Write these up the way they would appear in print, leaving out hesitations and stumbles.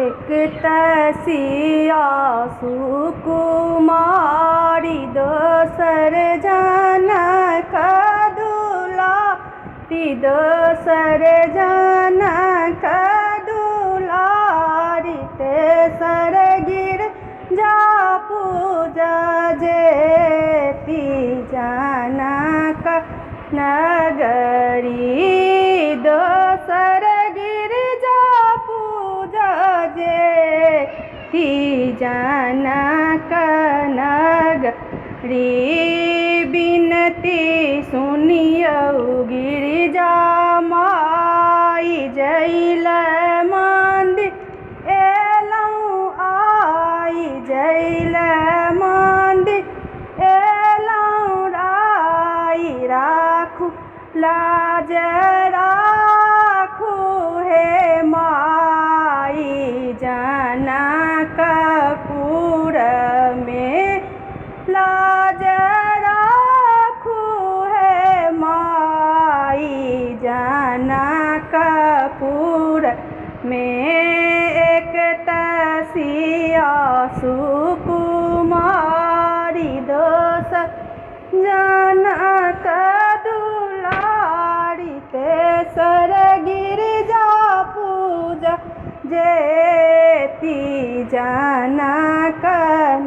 एक तसिया सुकुमारी दोसर जनक दुलारी दोसर जनक दुलारी तेसर गिरजा पूजा जेती जनक नगरी दोसर गिरजा पूजा जेती जनक नगरी बिनती सुनियौ गिरिजा माई जैल मंदिर एलौं आई जैल मंदिर एलौं राई राखू लाज राखू हे माई जनकपुर में लाज राखू हे माई जनकपुर में एक तसिया सुकुमारी दोसर जनक दुलारी तेसर गिरजा पूजा जेती जनक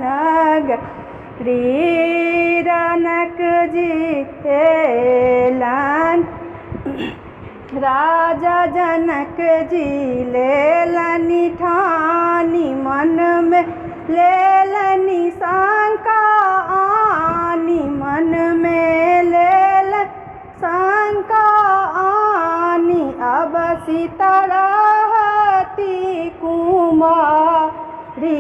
नगरी जनक जी एलन राजा जनक जी लेलनि ठानी मन में लेलनि शंका आनी मन में लेलन शंका आनी अब सीता रहती कुमारी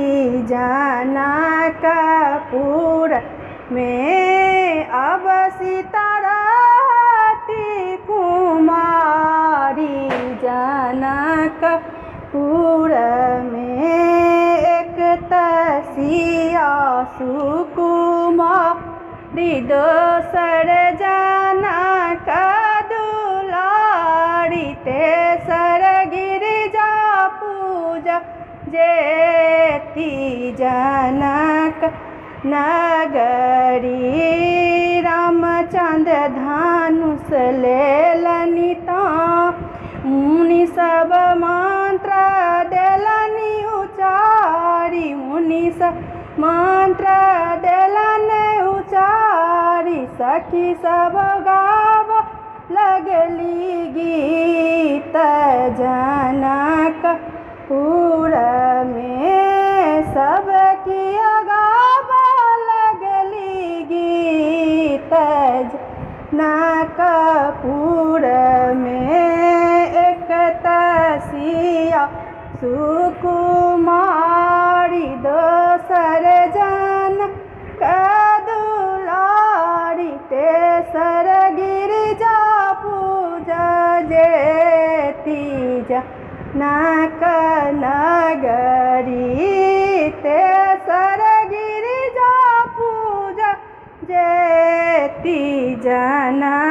जनकपुर में अब सीता रहती कुमारी जनकपुर में एक तसिया सुकुमारी दोसर जनक दुलारी तेसर गिरजा पूजा जेती जनक नगरी रामचंद्र धनुष लेलनि मुनि सब मंत्र देलनि उचारी मुनि सब मंत्र देलनि उचारी सखी सब गाव लगली गीत जनकपुर में सब की गाव लगली गीत जनकपुर में एक तसिया सुकुमारी दोसर जनक दुलारी तेसर गिरजा पूजा जेती जनक नगरी तेसर गिरजा पूजा जेती जनक